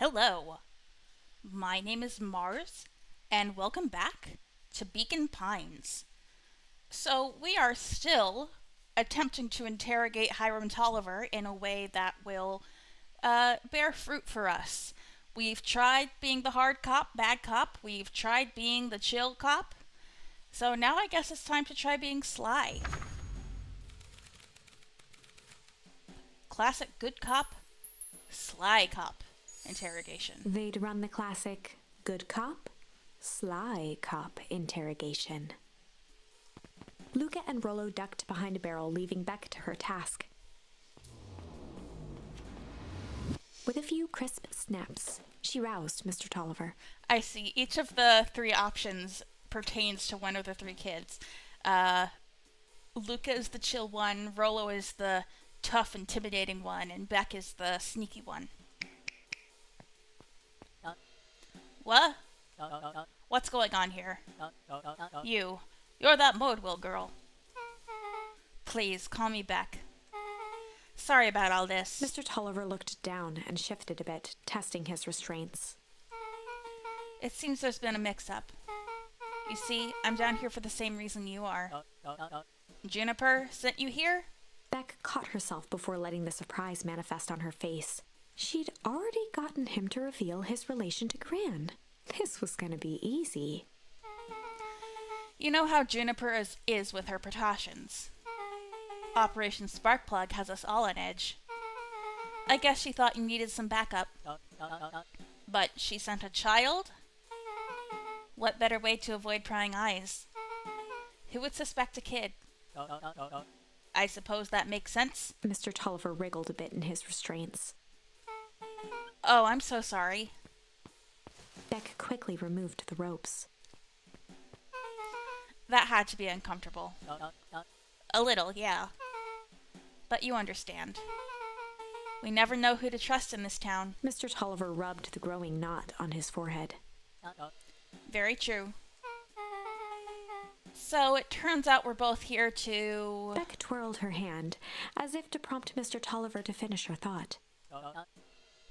Hello, my name is Mars, and welcome back to Beacon Pines. So, we are still attempting to interrogate Hiram Tolliver in a way that will bear fruit for us. We've tried being the hard cop, bad cop. We've tried being the chill cop. So now I guess it's time to try being sly. Classic good cop, sly cop interrogation. They'd run the classic good cop, sly cop interrogation. Luka and Rolo ducked behind a barrel, leaving Beck to her task. With a few crisp snaps, she roused Mr. Tolliver. I see. Each of the three options pertains to one of the three kids. Luka is the chill one, Rolo is the tough, intimidating one, and Beck is the sneaky one. What? What's going on here? You're that Modewell girl. Please, call me Beck. Sorry about all this. Mr. Tolliver looked down and shifted a bit, testing his restraints. It seems there's been a mix-up. You see, I'm down here for the same reason you are. Juniper sent you here? Beck caught herself before letting the surprise manifest on her face. She'd already gotten him to reveal his relation to Gran. This was going to be easy. You know how Juniper is with her precautions. Operation Sparkplug has us all on edge. I guess she thought you needed some backup. But she sent a child? What better way to avoid prying eyes? Who would suspect a kid? I suppose that makes sense. Mr. Tolliver wriggled a bit in his restraints. Oh, I'm so sorry. Beck quickly removed the ropes. That had to be uncomfortable. A little, yeah. But you understand. We never know who to trust in this town. Mr. Tolliver rubbed the growing knot on his forehead. Very true. So it turns out we're both here to... Beck twirled her hand, as if to prompt Mr. Tolliver to finish her thought.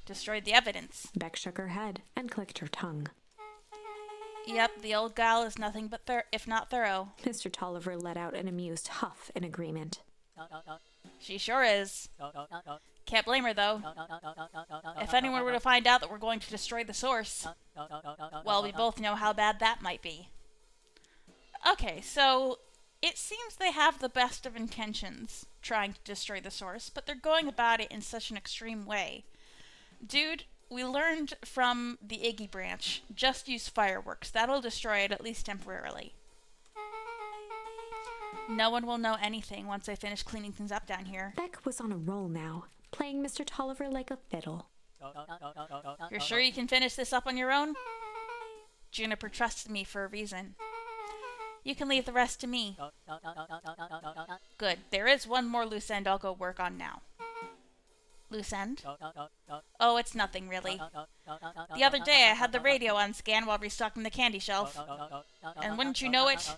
Destroyed the evidence. Beck shook her head and clicked her tongue. Yep, the old gal is nothing but if not thorough. Mr. Tolliver let out an amused huff in agreement. She sure is. Can't blame her, though. If anyone were to find out that we're going to destroy the source, well, we both know how bad that might be. Okay, so it seems they have the best of intentions trying to destroy the source, but they're going about it in such an extreme way. Dude, we learned from the Iggy branch, just use fireworks. That'll destroy it, at least temporarily. No one will know anything once I finish cleaning things up down here. Beck was on a roll now, playing Mr. Tolliver like a fiddle. You're sure you can finish this up on your own? Juniper trusted me for a reason. You can leave the rest to me. Good. There is one more loose end I'll go work on now. Loose end? Oh, it's nothing, really. The other day I had the radio on scan while restocking the candy shelf. And wouldn't you know it,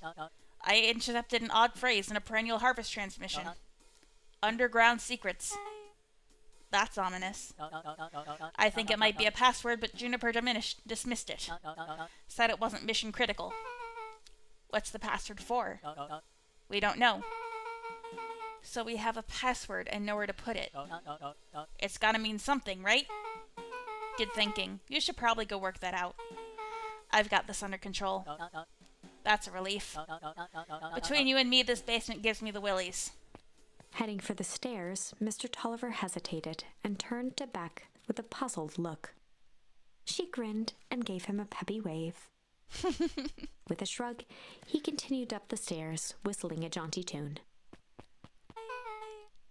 I intercepted an odd phrase in a perennial harvest transmission. Underground secrets. That's ominous. I think it might be a password, but Juniper dismissed it. Said it wasn't mission critical. What's the password for? We don't know. So we have a password and nowhere to put it. It's gotta mean something, right? Good thinking. You should probably go work that out. I've got this under control. That's a relief. Between you and me, this basement gives me the willies. Heading for the stairs, Mr. Tolliver hesitated and turned to Beck with a puzzled look. She grinned and gave him a peppy wave. With a shrug, he continued up the stairs, whistling a jaunty tune.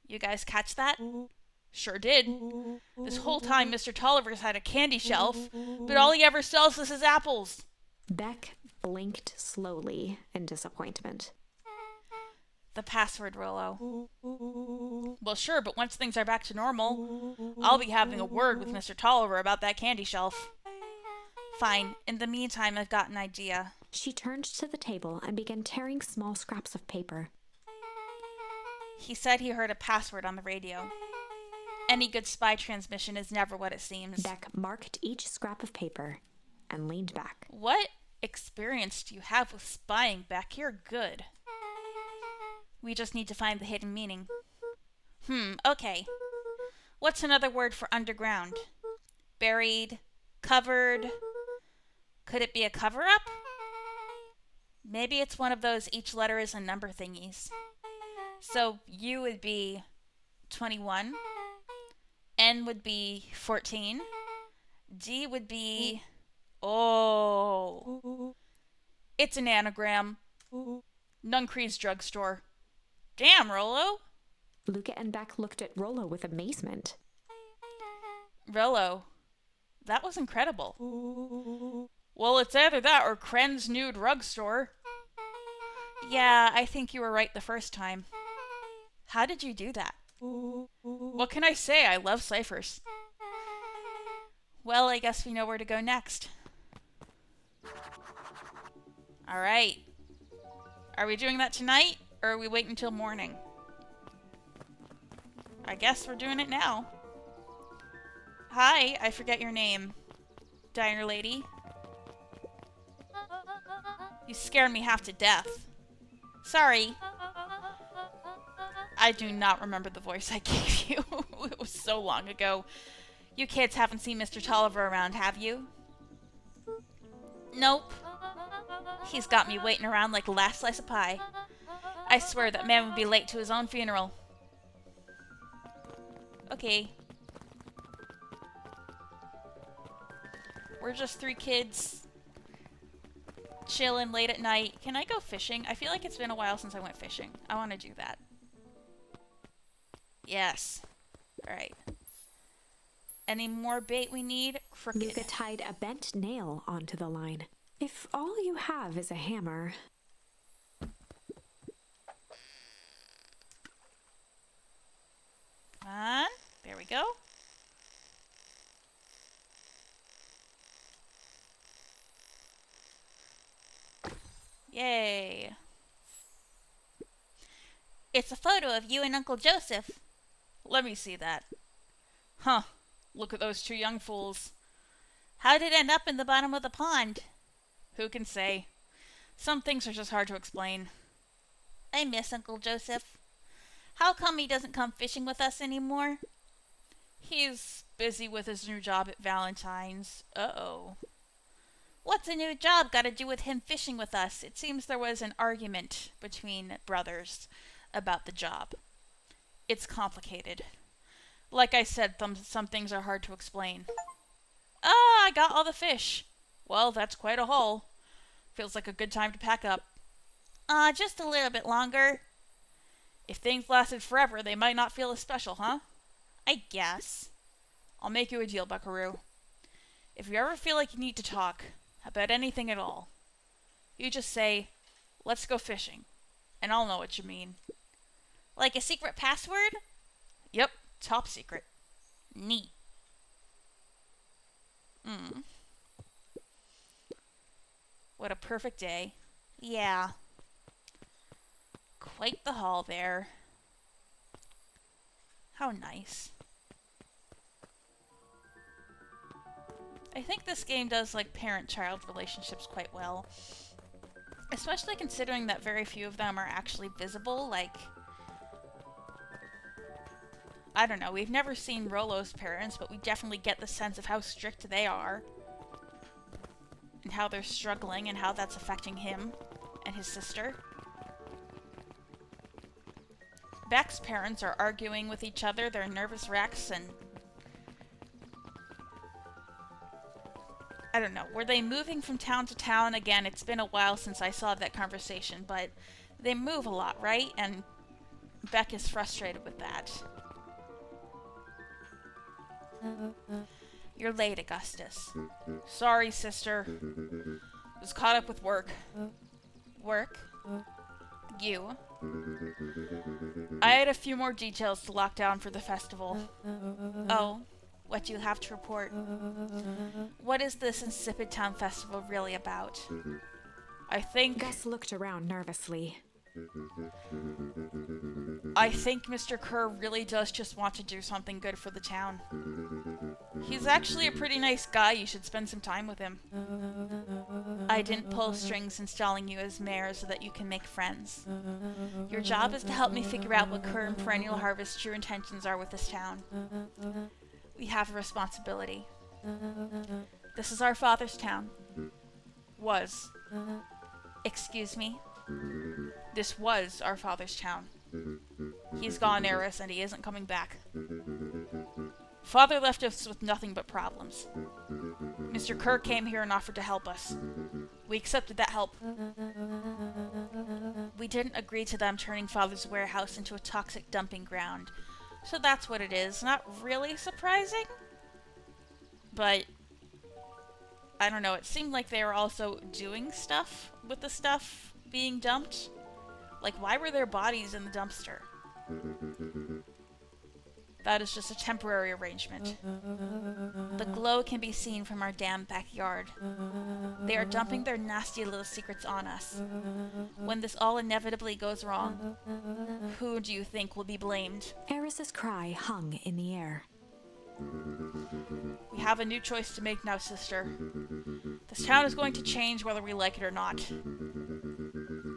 You guys catch that? Sure did. This whole time Mr. Tolliver's had a candy shelf, but all he ever sells us is apples. Beck blinked slowly in disappointment. The password, Rolo. Well, sure, but once things are back to normal, I'll be having a word with Mr. Tolliver about that candy shelf. Fine. In the meantime, I've got an idea. She turned to the table and began tearing small scraps of paper. He said he heard a password on the radio. Any good spy transmission is never what it seems. Beck marked each scrap of paper and leaned back. What experience do you have with spying, Beck? You're good. We just need to find the hidden meaning. Okay. What's another word for underground? Buried? Covered? Could it be a cover-up? Maybe it's one of those each letter is a number thingies. So U would be 21. N would be 14. D would be... Oh. It's an anagram. Nuncre's drugstore. Damn, Rolo. Luka and Beck looked at Rolo with amazement. Rolo, that was incredible. Well, it's either that or Kren's new drugstore. Yeah, I think you were right the first time. How did you do that? What can I say? I love ciphers. Well, I guess we know where to go next. Alright. Are we doing that tonight, or are we waiting until morning? I guess we're doing it now. Hi, I forget your name. Diner lady. You scared me half to death. Sorry. I do not remember the voice I gave you. It was so long ago. You kids haven't seen Mr. Tolliver around, have you? Nope. He's got me waiting around like the last slice of pie. I swear that man would be late to his own funeral. Okay. We're just 3 kids chilling late at night. Can I go fishing? I feel like it's been a while since I went fishing. I want to do that. Yes. Alright. Any more bait we need? Crooked. Luka tied a bent nail onto the line. If all you have is a hammer... Come on. There we go. Yay. It's a photo of you and Uncle Joseph. Let me see that. Huh. Look at those 2 young fools. How did it end up in the bottom of the pond? Who can say? Some things are just hard to explain. I miss Uncle Joseph. How come he doesn't come fishing with us anymore? He's busy with his new job at Valentine's. Uh-oh. What's a new job got to do with him fishing with us? It seems there was an argument between brothers about the job. It's complicated. Like I said, some things are hard to explain. Ah, I got all the fish. Well, that's quite a haul. Feels like a good time to pack up. Just a little bit longer. If things lasted forever, they might not feel as special, huh? I guess. I'll make you a deal, Buckaroo. If you ever feel like you need to talk about anything at all, you just say, let's go fishing, and I'll know what you mean. Like a secret password? Yep, top secret. Neat. What a perfect day. Yeah. Quite the haul there. How nice. I think this game does like parent-child relationships quite well. Especially considering that very few of them are actually visible, like... I don't know, we've never seen Rolo's parents, but we definitely get the sense of how strict they are. And how they're struggling, and how that's affecting him and his sister. Beck's parents are arguing with each other, they're nervous wrecks, and... I don't know, were they moving from town to town? Again, it's been a while since I saw that conversation, but they move a lot, right? And Beck is frustrated with that. You're late, Augustus. Sorry, sister. Was caught up with work. Work? You? I had a few more details to lock down for the festival. Oh, what do you have to report? What is this Insipid Town Festival really about? I think... Gus looked around nervously. I think Mr. Kerr really does just want to do something good for the town. He's actually a pretty nice guy. You should spend some time with him. I didn't pull strings installing you as mayor so that you can make friends. Your job is to help me figure out what Kerr and Perennial Harvest's true intentions are with this town. We have a responsibility. This is our father's town. Was. Excuse me? This was our father's town. He's gone, Eris, and he isn't coming back. Father left us with nothing but problems. Mr. Kerr came here and offered to help us. We accepted that help. We didn't agree to them turning Father's warehouse into a toxic dumping ground. So that's what it is. Not really surprising. But I don't know, it seemed like they were also doing stuff with the stuff being dumped. Like, why were there bodies in the dumpster? That is just a temporary arrangement. The glow can be seen from our damn backyard. They are dumping their nasty little secrets on us. When this all inevitably goes wrong, who do you think will be blamed? Eris's cry hung in the air. We have a new choice to make now, sister. This town is going to change whether we like it or not.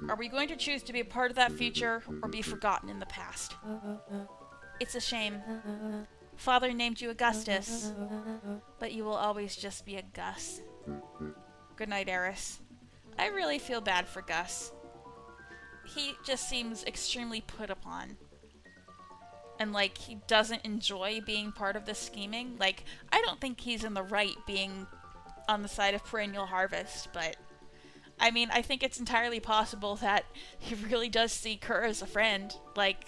Are we going to choose to be a part of that future or be forgotten in the past? It's a shame. Father named you Augustus, but you will always just be a Gus. Good night, Eris. I really feel bad for Gus. He just seems extremely put upon. And, like, he doesn't enjoy being part of this scheming. Like, I don't think he's in the right being on the side of Perennial Harvest, but I mean, I think it's entirely possible that he really does see Kerr as a friend. Like,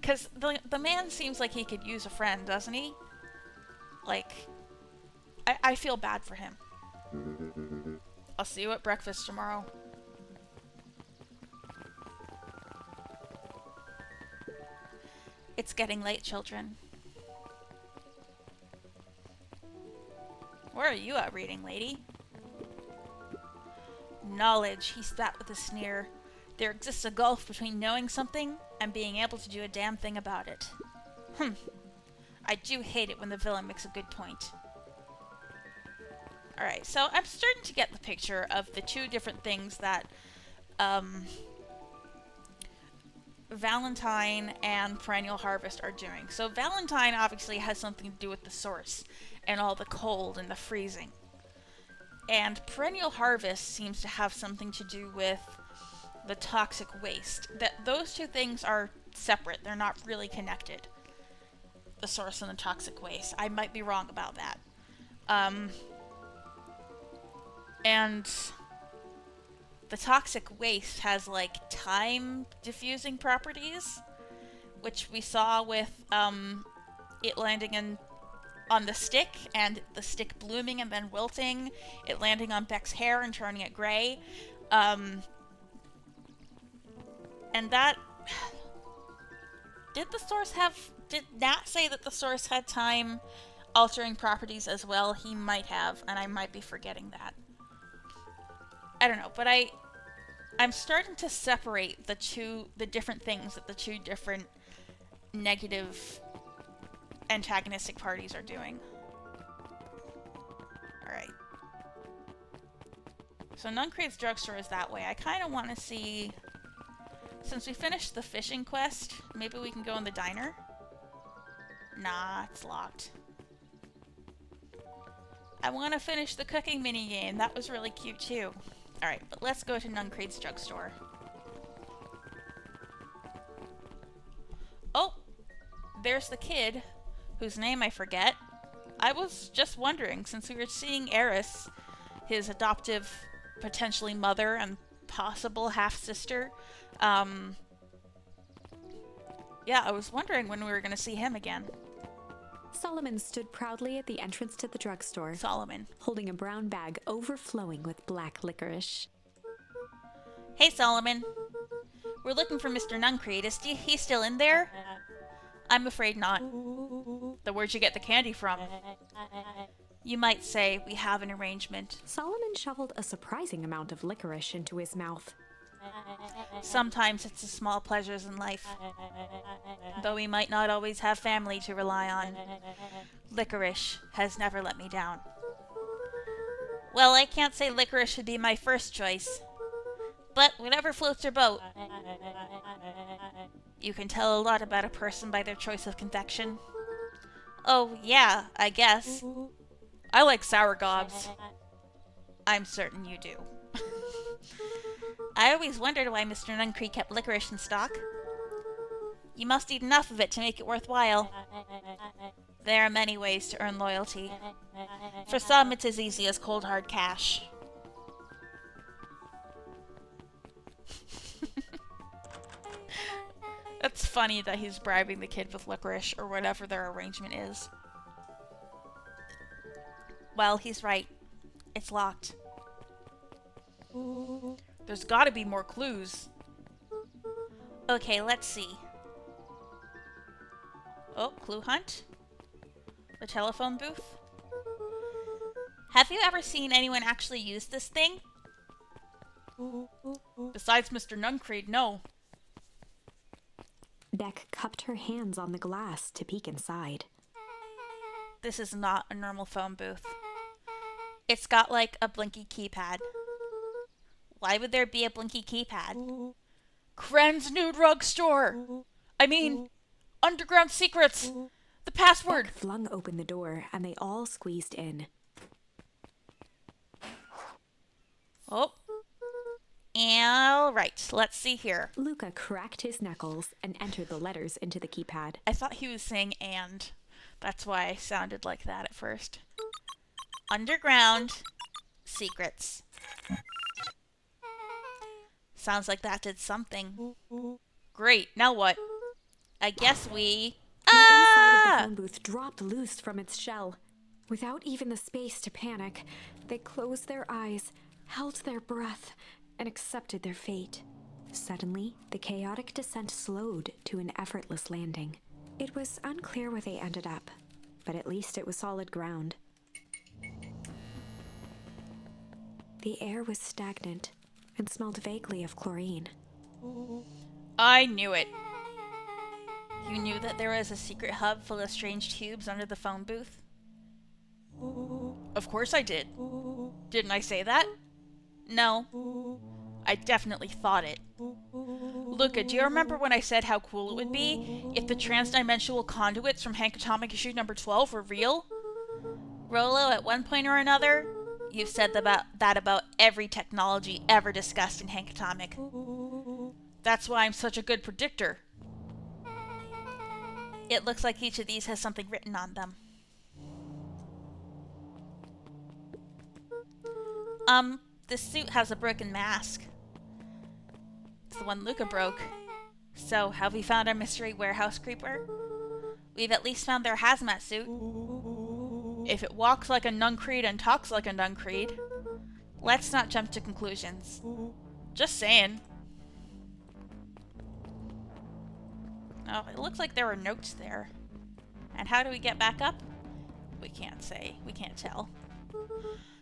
because the man seems like he could use a friend, doesn't he? Like, I feel bad for him. I'll see you at breakfast tomorrow. It's getting late, children. Where are you at reading, lady? Knowledge, he spat with a sneer. There exists a gulf between knowing something and being able to do a damn thing about it. I do hate it when the villain makes a good point. Alright, so I'm starting to get the picture of the two different things that Valentine and Perennial Harvest are doing. So Valentine obviously has something to do with the source and all the cold and the freezing. And Perennial Harvest seems to have something to do with the toxic waste. Those two things are separate. They're not really connected. The source and the toxic waste. I might be wrong about that. And the toxic waste has, like, time diffusing properties, which we saw with it landing on the stick, and the stick blooming and then wilting, it landing on Beck's hair and turning it gray. And that... Did Nat say that the source had time altering properties as well? He might have, and I might be forgetting that. I don't know, but I'm starting to separate the different things that the two different negative antagonistic parties are doing. Alright. So Nuncrade's drugstore is that way. I kind of want to see... Since we finished the fishing quest, maybe we can go in the diner? Nah, it's locked. I want to finish the cooking minigame. That was really cute too. Alright, but let's go to Nuncrade's drugstore. Oh! There's the kid, whose name I forget. I was just wondering, since we were seeing Eris, his adoptive, potentially mother and possible half-sister, yeah, I was wondering when we were going to see him again. Solomon stood proudly at the entrance to the drugstore. Solomon. Holding a brown bag overflowing with black licorice. Hey, Solomon. We're looking for Mr. Nuncrade. Is he still in there? I'm afraid not. Then where'd you get the candy from? You might say we have an arrangement. Solomon shoveled a surprising amount of licorice into his mouth. Sometimes it's the small pleasures in life. Though we might not always have family to rely on, licorice has never let me down. Well, I can't say licorice would be my first choice, but whatever floats your boat. You can tell a lot about a person by their choice of confection. Oh, yeah, I guess. I like sour gobs. I'm certain you do. I always wondered why Mr. Nuncree kept licorice in stock. You must eat enough of it to make it worthwhile. There are many ways to earn loyalty. For some, it's as easy as cold hard cash. It's funny that he's bribing the kid with licorice or whatever their arrangement is. Well, he's right. It's locked. There's gotta be more clues. Okay, let's see. Oh, clue hunt? The telephone booth? Have you ever seen anyone actually use this thing? Besides Mr. Nuncree, no. Beck cupped her hands on the glass to peek inside. This is not a normal phone booth. It's got like a blinky keypad. Why would there be a blinky keypad? Kren's new drugstore! I mean, Underground Secrets! The password! Beck flung open the door and they all squeezed in. Oh. All right, let's see here. Luka cracked his knuckles and entered the letters into the keypad. I thought he was saying and. That's why I sounded like that at first. Underground Secrets. Sounds like that did something. Great, now what? I guess we... The inside of the phone booth dropped loose from its shell. Without even the space to panic, they closed their eyes, held their breath, and accepted their fate. Suddenly, the chaotic descent slowed to an effortless landing. It was unclear where they ended up, but at least it was solid ground. The air was stagnant and smelled vaguely of chlorine. I knew it. You knew that there was a secret hub full of strange tubes under the phone booth? Of course I did. Didn't I say that? No. I definitely thought it. Luka, do you remember when I said how cool it would be if the transdimensional conduits from Hank Atomic issue number 12 were real? Rolo, at one point or another, you've said that about every technology ever discussed in Hank Atomic. That's why I'm such a good predictor. It looks like each of these has something written on them. This suit has a broken mask. It's the one Luka broke. So, have we found our mystery warehouse creeper? We've at least found their hazmat suit. If it walks like a Nuncreed and talks like a Nuncreed, let's not jump to conclusions. Just saying. Oh, it looks like there were notes there. And how do we get back up? We can't say. We can't tell.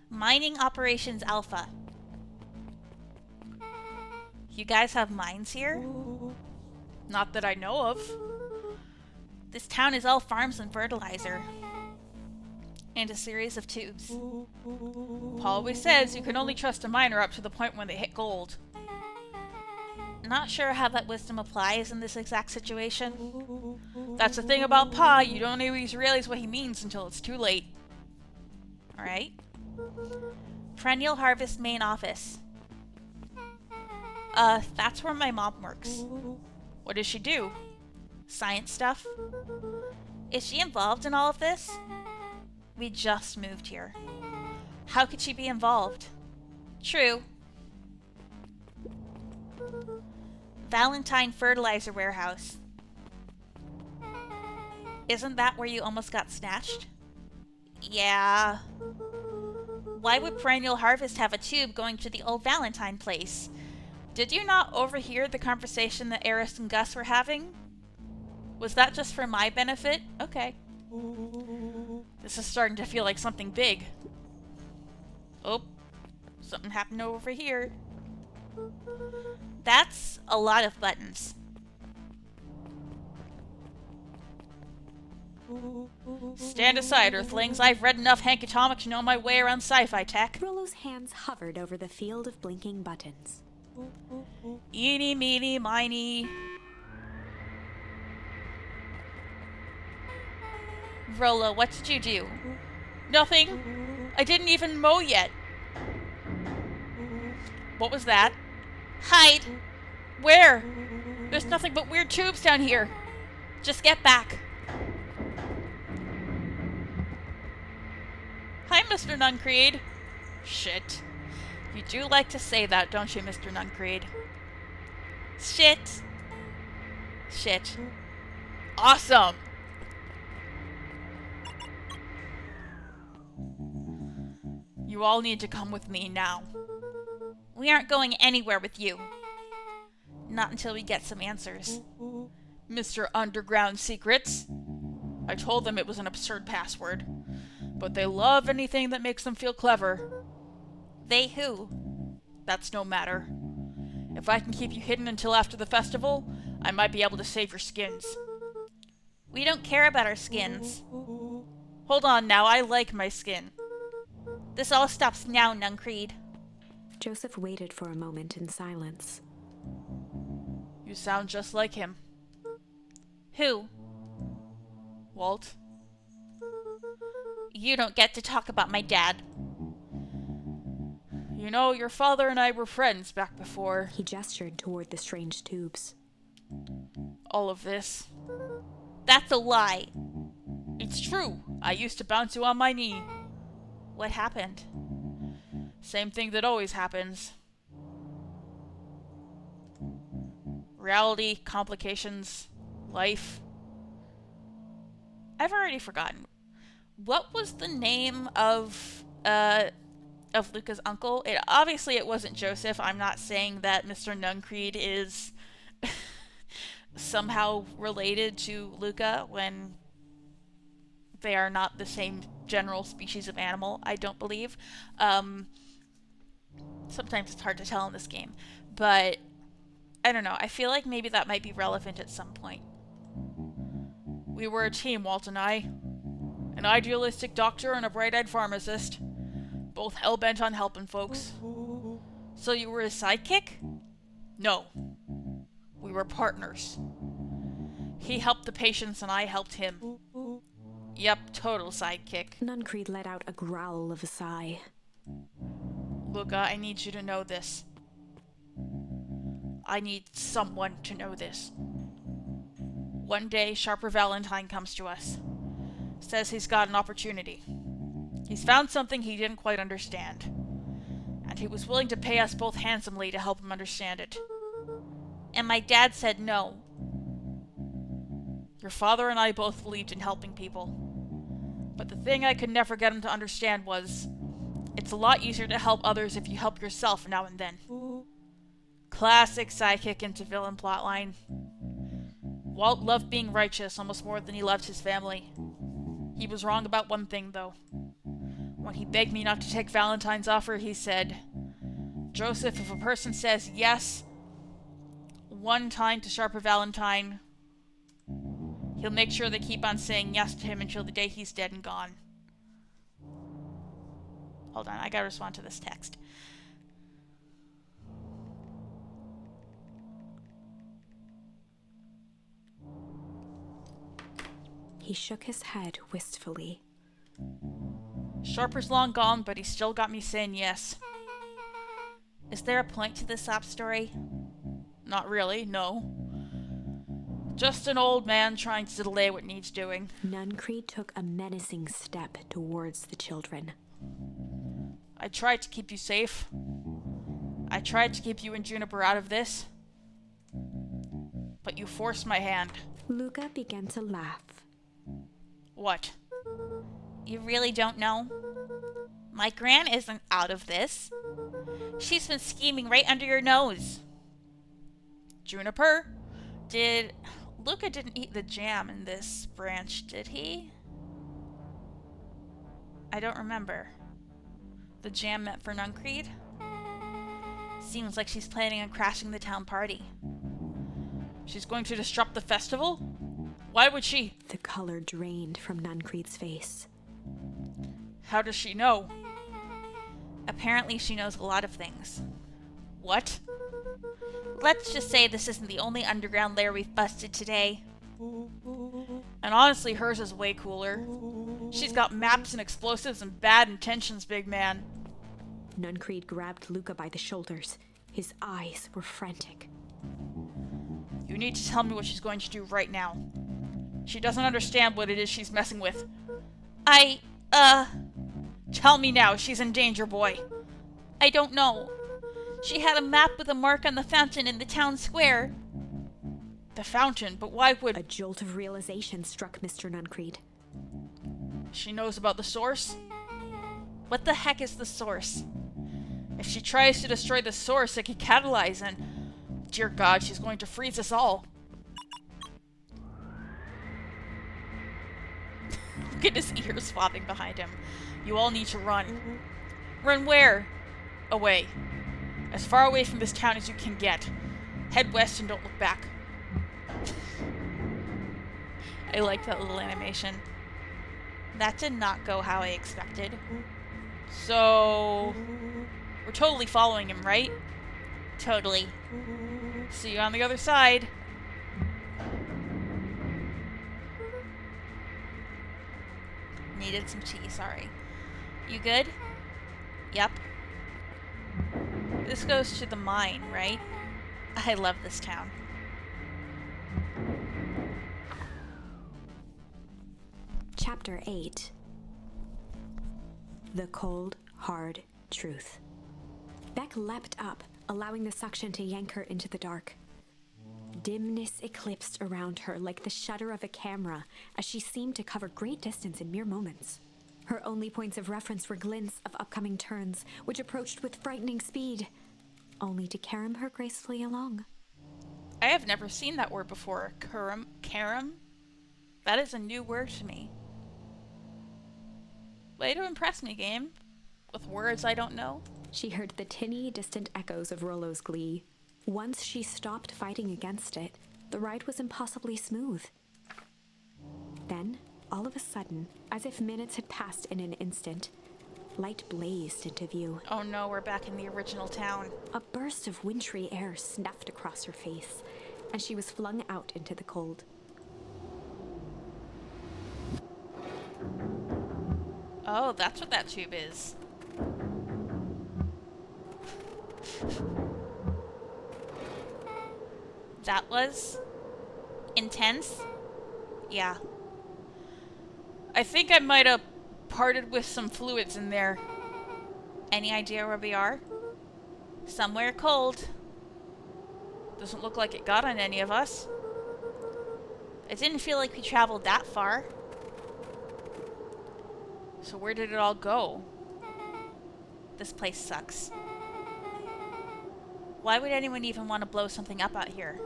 Mining Operations Alpha. You guys have mines here? Not that I know of. This town is all farms and fertilizer. And a series of tubes. Paul always says you can only trust a miner up to the point when they hit gold. Not sure how that wisdom applies in this exact situation. That's the thing about Pa, you don't always realize what he means until it's too late. Alright. Perennial Harvest main office. That's where my mom works. What does she do? Science stuff? Is she involved in all of this? We just moved here. How could she be involved? True. Valentine Fertilizer Warehouse. Isn't that where you almost got snatched? Yeah. Why would Perennial Harvest have a tube going to the old Valentine place? Did you not overhear the conversation that Eris and Gus were having? Was that just for my benefit? Okay. This is starting to feel like something big. Oh, something happened over here. That's a lot of buttons. Stand aside, Earthlings. I've read enough Hank Atomic to know my way around sci-fi tech. Rolo's hands hovered over the field of blinking buttons. Eeny, meeny, miny. Rolo, what did you do? Nothing. I didn't even mow yet. What was that? Hide! Where? There's nothing but weird tubes down here. Just get back. Hi, Mr. Nuncreed. Shit. You do like to say that, don't you, Mr. Nuncreed? Shit. Shit. Awesome! You all need to come with me now. We aren't going anywhere with you. Not until we get some answers. Mr. Underground Secrets. I told them it was an absurd password. But they love anything that makes them feel clever. They who? That's no matter. If I can keep you hidden until after the festival, I might be able to save your skins. We don't care about our skins. Hold on now, I like my skin. This all stops now, Nuncreed. Joseph waited for a moment in silence. You sound just like him. Who? Walt. You don't get to talk about my dad. You know, your father and I were friends back before He gestured toward the strange tubes. all of this. That's a lie. It's true. I used to bounce you on my knee. What happened? Same thing that always happens. Reality, complications, life. I've already forgotten. What was the name of Luka's uncle? Obviously it wasn't Joseph. I'm not saying that Mr. Nuncreed is somehow related to Luka when they are not the same general species of animal, I don't believe. Sometimes it's hard to tell in this game. But, I don't know. I feel like maybe that might be relevant at some point. We were a team, Walt and I. An idealistic doctor and a bright-eyed pharmacist. Both hell-bent on helping folks. So you were his sidekick? No. We were partners. He helped the patients and I helped him. Yep, total sidekick. Nuncreed let out a growl of a sigh. Luka, I need you to know this. I need someone to know this. One day, Sharper Valentine comes to us. Says he's got an opportunity. He's found something he didn't quite understand. And he was willing to pay us both handsomely to help him understand it. And my dad said no. Your father and I both believed in helping people. But the thing I could never get him to understand was, it's a lot easier to help others if you help yourself now and then. Classic sidekick into villain plotline. Walt loved being righteous almost more than he loved his family. He was wrong about one thing, though. When he begged me not to take Valentine's offer, he said, Joseph, if a person says yes one time to Sharper Valentine, he'll make sure they keep on saying yes to him until the day he's dead and gone. Hold on, I gotta respond to this text. He shook his head wistfully. Sharper's long gone, but he still got me saying yes. Is there a point to this sob story? Not really, no. Just an old man trying to delay what needs doing. Nuncreed took a menacing step towards the children. I tried to keep you safe. I tried to keep you and Juniper out of this. But you forced my hand. Luka began to laugh. What? You really don't know? My Gran isn't out of this. She's been scheming right under your nose. Juniper? Luka didn't eat the jam in this branch, did he? I don't remember. The jam meant for Nuncreed? Seems like she's planning on crashing the town party. She's going to disrupt the festival? Why would she? The color drained from Nuncreed's face. How does she know? Apparently she knows a lot of things. What? Let's just say this isn't the only underground lair we've busted today. And honestly, hers is way cooler. She's got maps and explosives and bad intentions, big man. Nuncreed grabbed Luka by the shoulders. His eyes were frantic. You need to tell me what she's going to do right now. She doesn't understand what it is she's messing with. Tell me now, she's in danger, boy. I don't know. She had a map with a mark on the fountain in the town square. The fountain? But why would... A jolt of realization struck Mr. Nuncreed. She knows about the source? What the heck is the source? If she tries to destroy the source, it could catalyze and... Dear God, she's going to freeze us all. Look at his ears flopping behind him. You all need to run. Run where? Away. As far away from this town as you can get. Head west and don't look back. I like that little animation. That did not go how I expected. So... We're totally following him, right? Totally. See you on the other side. Needed some tea, sorry. You good? Yep. This goes to the mine, right? I love this town. Chapter 8. The Cold, Hard Truth. Beck leapt up, allowing the suction to yank her into the dark. Dimness eclipsed around her like the shutter of a camera as she seemed to cover great distance in mere moments. Her only points of reference were glints of upcoming turns, which approached with frightening speed, only to carom her gracefully along. I have never seen that word before. Carom? That is a new word to me. Way to impress me, game. With words I don't know. She heard the tinny, distant echoes of Rolo's glee. Once she stopped fighting against it, the ride was impossibly smooth. Then, all of a sudden, as if minutes had passed in an instant, light blazed into view. Oh no, we're back in the original town. A burst of wintry air snuffed across her face, and she was flung out into the cold. Oh, that's what that tube is. That was intense. Yeah. I think I might have parted with some fluids in there. Any idea where we are? Somewhere cold. Doesn't look like it got on any of us. It didn't feel like we traveled that far. So where did it all go? This place sucks. Why would anyone even want to blow something up out here?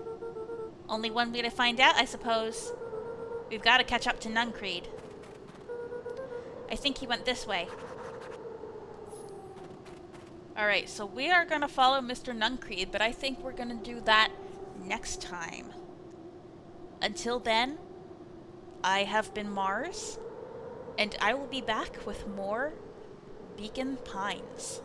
Only one way to find out, I suppose. We've got to catch up to Nuncreed. I think he went this way. Alright, so we are going to follow Mr. Nuncreed, but I think we're going to do that next time. Until then, I have been Mars, and I will be back with more Beacon Pines.